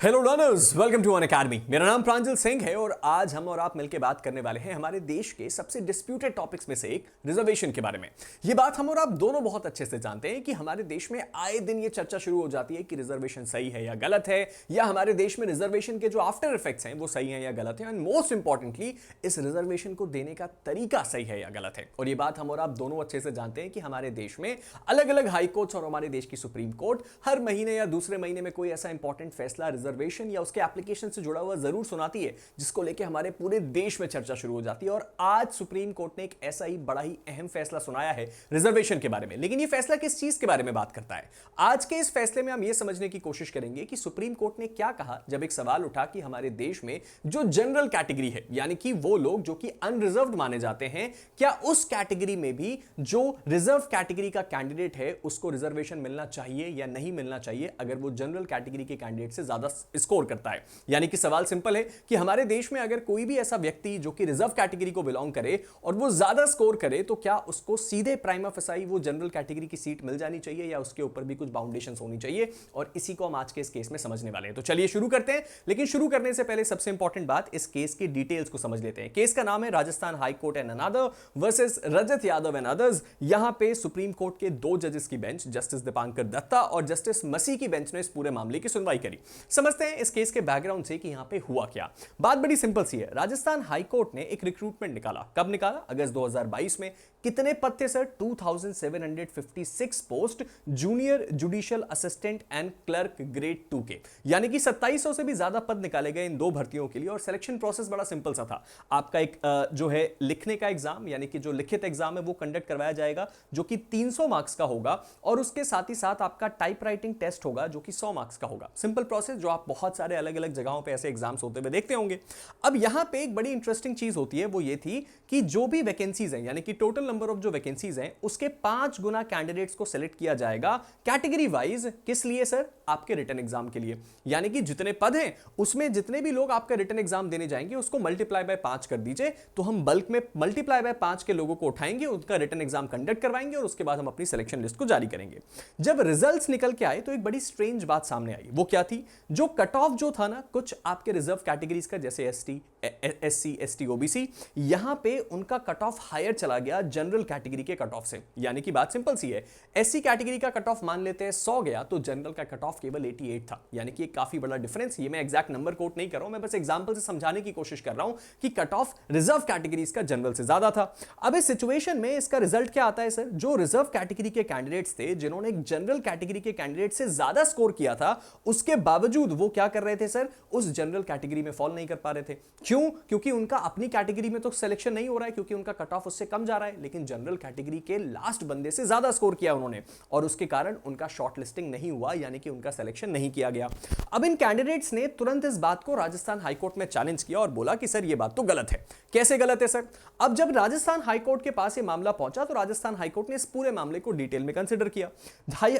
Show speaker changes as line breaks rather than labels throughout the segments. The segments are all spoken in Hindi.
Hello learners, welcome to Unacademy. मेरा नाम प्रांजल सिंह है और आज हम और आप मिलकर बात करने वाले हैं हमारे देश के सबसे डिस्प्यूटेड टॉपिक्स में से एक रिजर्वेशन के बारे में। ये बात हम और आप दोनों बहुत अच्छे से जानते हैं कि हमारे देश में आए दिन ये चर्चा शुरू हो जाती है कि रिजर्वेशन सही है या गलत है, या हमारे देश में रिजर्वेशन के जो आफ्टर इफेक्ट्स हैं वो सही है या गलत है, एंड मोस्ट इंपॉर्टेंटली इस रिजर्वेशन को देने का तरीका सही है या गलत है। और ये बात हम और आप दोनों अच्छे से जानते हैं कि हमारे देश में अलग अलग हाई कोर्ट्स और हमारे देश की सुप्रीम कोर्ट हर महीने या दूसरे महीने में कोई ऐसा इंपॉर्टेंट फैसला रिजर्वेशन या उसके एप्लीकेशन से जुड़ा हुआ जरूर सुनाती है, जिसको लेके हमारे पूरे देश में चर्चा शुरू हो जाती है। और आज सुप्रीम कोर्ट ने एक ऐसा ही बड़ा ही अहम फैसला सुनाया है रिजर्वेशन के बारे में। लेकिन ये फैसला किस चीज के बारे में बात करता है? आज के इस फैसले में हम ये समझने की कोशिश करेंगे कि सुप्रीम कोर्ट ने क्या कहा जब एक सवाल उठा कि हमारे देश में जो जनरल कैटेगरी है, यानी कि वो लोग जो कि अनरिजर्व्ड माने जाते हैं, क्या उस कैटेगरी में भी जो रिजर्व कैटेगरी का कैंडिडेट है उसको रिजर्वेशन मिलना चाहिए या नहीं मिलना चाहिए अगर वो जनरल कैटेगरी के कैंडिडेट से ज्यादा स्कोर करता है। यानी कि सवाल सिंपल है कि हमारे देश में अगर कोई भी ऐसा व्यक्ति जो कि रिजर्व कैटेगरी को बिलोंग करे और वो ज्यादा स्कोर करे तो क्या उसको सीधे प्राइमा फसाई वो जनरल कैटेगरी की सीट मिल जानी चाहिए या उसके ऊपर भी कुछ बाउंडेशंस होनी चाहिए? और इसी को हम आज के इस केस में समझने वाले हैं। तो चलिए शुरू करते हैं। लेकिन शुरू करने से पहले सबसे इंपॉर्टेंट बात, इस केस की डिटेल्स को समझ लेते हैं। केस का नाम है Rajasthan high court and another versus Rajat Yadav and others. यहां पे सुप्रीम कोर्ट के दो जजेस की बेंच, जस्टिस दीपांकर दत्ता और जस्टिस मसी की बेंच ने इस पूरे मामले की सुनवाई करी। समझते हैं इस केस के बैकग्राउंड से कि यहां पे हुआ क्या। बात बड़ी सिंपल सी है। राजस्थान हाई कोर्ट ने एक रिक्रूटमेंट निकाला। कब निकाला? अगस्त 2022 में। कितने पद थे sir? 2756 post junior judicial assistant and clerk grade 2 के, यानी कि 2700 से भी ज्यादा पद निकाले गए इन दो भर्तियों के लिए। और सिलेक्शन प्रोसेस बड़ा सिंपल सा था। आपका एक जो है लिखने का एग्जाम, यानी कि जो लिखित एग्जाम है वो कंडक्ट करवाया जाएगा जो कि 300 मार्क्स का होगा, और उसके साथ ही साथ आपका टाइप राइटिंग टेस्ट होगा जो कि 100 मार्क्स का होगा। सिंपल प्रोसेस जो आप बहुत सारे अलग अलग जगहों पे ऐसे एग्जाम्स होते हुए देखते होंगे। अब यहां पे एक बड़ी इंटरेस्टिंग चीज होती है, वो ये थी कि जो भी वैकेंसीज हैं, यानी कि टोटल नंबर ऑफ जो वैकेंसीज हैं उसके 5 गुना कैंडिडेट्स को सिलेक्ट किया जाएगा कैटेगरी वाइज। किस लिए सर? आपके रिटन एग्जाम के लिए। यानी कि जितने पद हैं उसमें जितने भी लोग आपका रिटन एग्जाम देने जाएंगे उसको मल्टीप्लाई बाय 5 कर दीजिए, तो हम बल्क में मल्टीप्लाई बाय 5 के लोगों को उठाएंगे, उनका रिटन एग्जाम कंडक्ट करवाएंगे और उसके बाद हम अपनी सिलेक्शन लिस्ट को जारी करेंगे। जब रिजल्ट्स निकल के आए तो एक बड़ी स्ट्रेंज बात सामने आई। वो क्या थी? जो कट ऑफ जो था ना, कुछ आपके रिजर्व कैटेगरीज का, जैसे एसटी, एससी, एसटी, ओबीसी, यहां पे उनका कट ऑफ हायर चला गया जनरल कैटेगरी के कट ऑफ से। यानी कि बात सिंपल सी है, एससी कैटेगरी का कट ऑफ मान लेते हैं 100 गया, तो जनरल का कट ऑफ केवल 88 था। यानी कि एक काफी बड़ा डिफरेंस। ये मैं एग्जैक्ट नंबर कोट नहीं कर रहा हूं, मैं बस एग्जांपल से समझाने की कोशिश कर रहा हूं कि कट ऑफ रिजर्व कैटेगरीज का जनरल से ज्यादा था। अब इस सिचुएशन में इसका रिजल्ट क्या आता है सर? जो रिजर्व कैटेगरी के कैंडिडेट्स थे, जिन्होंने एक जनरल कैटेगरी के कैंडिडेट से ज्यादा स्कोर किया था, उसके बावजूद वो क्या कर रहे थे सर? उस जनरल कैटेगरी में फॉल नहीं कर पा रहे थे। क्यों? क्योंकि उनका अपनी कैटेगरी में तो सिलेक्शन नहीं हो रहा है, क्योंकि उनका कट ऑफ उससे कम जा रहा है, लेकिन जनरल कैटेगरी के लास्ट बंदे से ज्यादा स्कोर किया उन्होंने, और उसके कारण उनका शॉर्ट लिस्टिंग नहीं हुआ, यानी कि उनका सिलेक्शन नहीं किया गया। अब इन कैंडिडेट्स ने तुरंत इस बात को राजस्थान हाईकोर्ट में चैलेंज किया और बोला कि सर ये बात तो गलत है। कैसे गलत है सर? अब जब राजस्थान हाईकोर्ट के पास ये मामला पहुंचा तो राजस्थान हाईकोर्ट ने इस पूरे मामले को डिटेल में कंसिडर किया।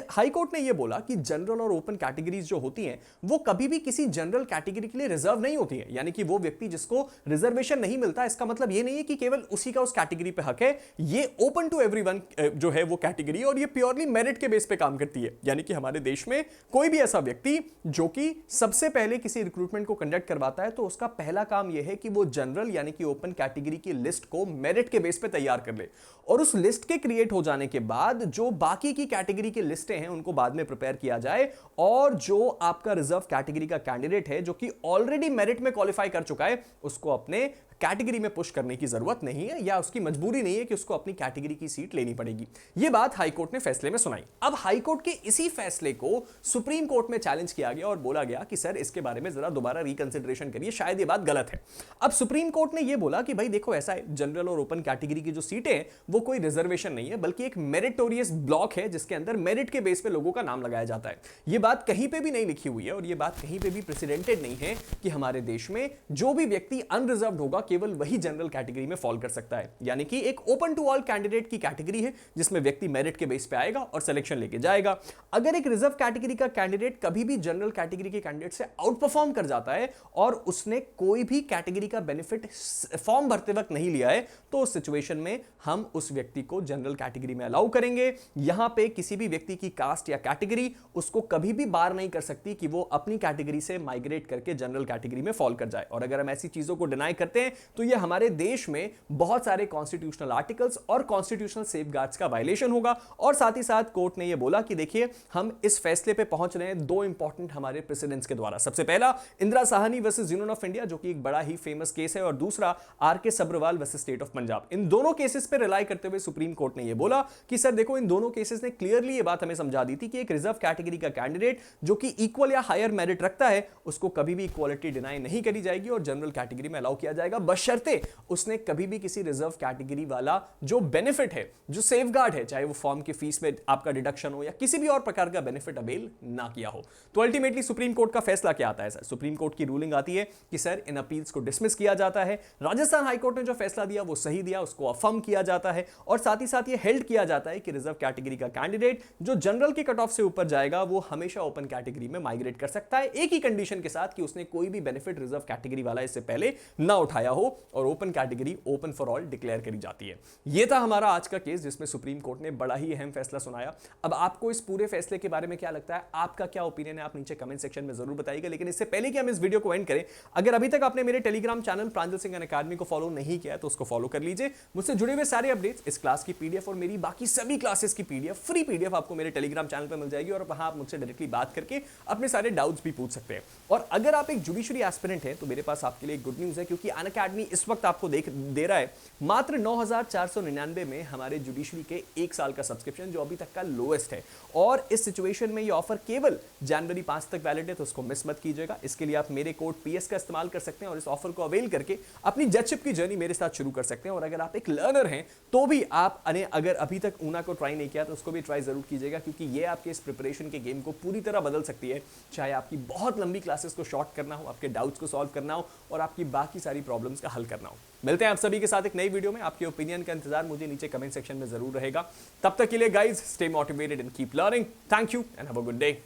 हाईकोर्ट ने यह बोला कि जनरल और ओपन कैटेगरीज जो होती हैं वो कभी भी किसी जनरल कैटेगरी के लिए रिजर्व नहीं होती है। यानी कि वो व्यक्ति जिसको रिजर्वेशन नहीं मिलता, इसका मतलब ये नहीं है कि केवल उसी का उस कैटेगरी पे हक है। ये ओपन टू एवरीवन जो है वो कैटेगरी, और ये प्योरली मेरिट के बेस पे काम करती है। यानी कि हमारे देश में कोई भी ऐसा व्यक्ति जो कि सबसे पहले किसी रिक्रूटमेंट को कंडक्ट करवाता है तो उसका पहला काम यह है कि वो जनरल यानी कि ओपन कैटेगरी की लिस्ट को मेरिट के बेस पे तैयार कर ले, और उस लिस्ट के क्रिएट हो जाने के बाद जो बाकी की कैटेगरी की लिस्टें हैं उनको बाद में प्रिपेयर किया जाए, और जो आपका रिजर्व कैटेगरी का कैंडिडेट है जो कि ऑलरेडी मेरिट में क्वालिफाई कर चुका है, उसको अपने कैटेगरी में पुश करने की जरूरत नहीं है, या उसकी मजबूरी नहीं है कि उसको अपनी कैटेगरी की सीट लेनी पड़ेगी। यह बात हाईकोर्ट ने फैसले में सुनाई। अब हाईकोर्ट के इसी फैसले को सुप्रीम कोर्ट में चैलेंज किया गया और बोला गया कि सर इसके बारे में जरा दोबारा रिकंसिडरेशन करिए, शायद यह बात गलत है। अब सुप्रीम कोर्ट ने यह बोला कि भाई देखो, ऐसा है, जनरल और ओपन कैटेगरी की जो सीटें हैं वो कोई रिजर्वेशन नहीं है, बल्कि एक मेरिटोरियस ब्लॉक है जिसके अंदर मेरिट के बेस पे लोगों का नाम लगाया जाता है। यह बात कहीं पे भी नहीं लिखी हुई है और यह बात कहीं पे भी प्रेसिडेंटेड नहीं है कि हमारे देश में जो भी व्यक्ति अनरिजर्व्ड होगा केवल वही जनरल कैटेगरी में फॉल कर सकता है। यानी कि एक ओपन टू ऑल कैंडिडेट की कैटेगरी है जिसमें व्यक्ति मेरिट के बेस पे आएगा और सिलेक्शन लेके जाएगा। अगर एक रिजर्व कैटेगरी का कैंडिडेट कभी भी जनरल कैटेगरी के कैंडिडेट से आउट परफॉर्म कर जाता है और उसने कोई भी कैटेगरी का बेनिफिट फॉर्म भरते वक्त नहीं लिया है, तो उस सिचुएशन में हम उस व्यक्ति को जनरल कैटेगरी में अलाउ करेंगे। यहां पे किसी भी व्यक्ति की कास्ट या कैटेगरी उसको कभी भी बार नहीं कर सकती कि वो अपनी कैटेगरी से माइग्रेट करके जनरल कैटेगरी में फॉल कर जाए। और अगर हम ऐसी चीजों को डिनाई करते हैं तो यह हमारे देश में बहुत सारे कॉन्स्टिट्यूशनल आर्टिकल्स और कॉन्स्टिट्यूशनल सेफगार्ड्स का वायलेशन होगा। और साथ ही साथ कोर्ट ने यह बोला कि देखिए, हम इस फैसले पे पहुंच रहे हैं दो इंपॉर्टेंट हमारे प्रेसिडेंट्स के द्वारा। सबसे पहला Indira Sahni versus union of India, जो कि एक बड़ा ही फेमस केस है, और दूसरा RK Sabharwal versus state of Punjab. इन दोनों केसेस पे रिलाई करते हुए सुप्रीम कोर्ट ने यह बोला कि सर देखो, इन दोनों केसेस ने क्लियरली ये बात हमें समझा दी थी कि एक रिजर्व कैटेगरी का कैंडिडेट जो कि इक्वल या हायर मेरिट रखता है, उसको कभी भी इक्वालिटी डिनाई नहीं करी जाएगी और जनरल कैटेगरी में अलाउ किया जाएगा, बशर्ते उसने कभी भी किसी रिजर्व कैटेगरी वाला जो बेनिफिट है, जो सेफगार्ड है, चाहे वो फॉर्म की फीस में आपका डिडक्शन हो या किसी भी और प्रकार का बेनिफिट अवेल ना किया हो। तो अल्टीमेटली सुप्रीम कोर्ट का फैसला क्या आता है सर? सुप्रीम कोर्ट की रूलिंग आती है कि सर इन अपील्स को डिसमिस किया जाता है। राजस्थान हाईकोर्ट ने जो फैसला दिया वो सही दिया, उसको अफर्म किया जाता है और साथ ही साथ ये हेल्ड किया जाता है कि रिजर्व कैटेगरी का कैंडिडेट जो जनरल के कट ऑफ से ऊपर जाएगा वो हमेशा ओपन कैटेगरी में माइग्रेट कर सकता है, एक ही कंडीशन के साथ कि उसने कोई भी बेनिफिट रिजर्व कैटेगरी वाला इससे पहले ना उठाया हो और open category open for all declare करी जाती है। यह था हमारा आज का केस जिसमें सुप्रीम कोर्ट ने बड़ा ही अहम फैसला सुनाया। अब आपको इस पूरे फैसले के बारे में क्या लगता है, आपका क्या ओपिनियन है, आप नीचे कमेंट सेक्शन में जरूर बताइएगा। लेकिन इससे पहले कि हम इस वीडियो को एंड करें, अगर अभी तक आपने मेरे टेलीग्राम चैनल प्रांजल सिंह अकेडमी को फॉलो नहीं किया तो उसको फॉलो कर लीजिए। मुझसे जुड़े हुए सारे अपडेट्स, इस क्लास की पीडीएफ और मेरी बाकी सभी क्लासेस की पीडीएफ, फ्री पीडीएफ आपको मेरे टेलीग्राम चैनल पर मिल जाएगी और वहां आप मुझसे डायरेक्टली बात करके अपने सारे डाउट्स भी पूछ सकते हैं। और अगर आप एक जुडिशरी एस्पिरेंट हैं तो मेरे पास आपके लिए गुड न्यूज है, क्योंकि अनअकैडमी इस वक्त आपको दे रहा है मात्र 9,499 में हमारे जुडिशरी के 1 साल का सब्सक्रिप्शन, जो अभी तक का लोएस्ट है। और इस सिचुएशन में ये ऑफर केवल जनवरी 5 तक वैलिड है, तो उसको मिस मत कीजिएगा। इसके लिए आप मेरे कोड PS का इस्तेमाल कर सकते हैं और इस ऑफर को अवेल करके अपनी जजशिप की जर्नी मेरे साथ शुरू कर सकते हैं। और अगर आप एक लर्नर हैं तो भी आप अगर अभी तक ऊना को ट्राई नहीं किया तो उसको भी ट्राई जरूर कीजिएगा, क्योंकि ये आपके इस प्रिपरेशन के गेम को पूरी तरह बदल सकती है। चाहे आपकी बहुत लंबी क्लासेस को शॉर्ट करना हो, आपके डाउट्स को सॉल्व करना हो और आपकी बाकी सारी प्रॉब्लम्स का हल करना हो। मिलते हैं आप सभी के साथ एक नई वीडियो में। आपके ओपिनियन का इंतजार मुझे नीचे कमेंट सेक्शन में जरूर रहेगा। तब तक के लिए guys, stay motivated and keep learning. Thank you and have a good day.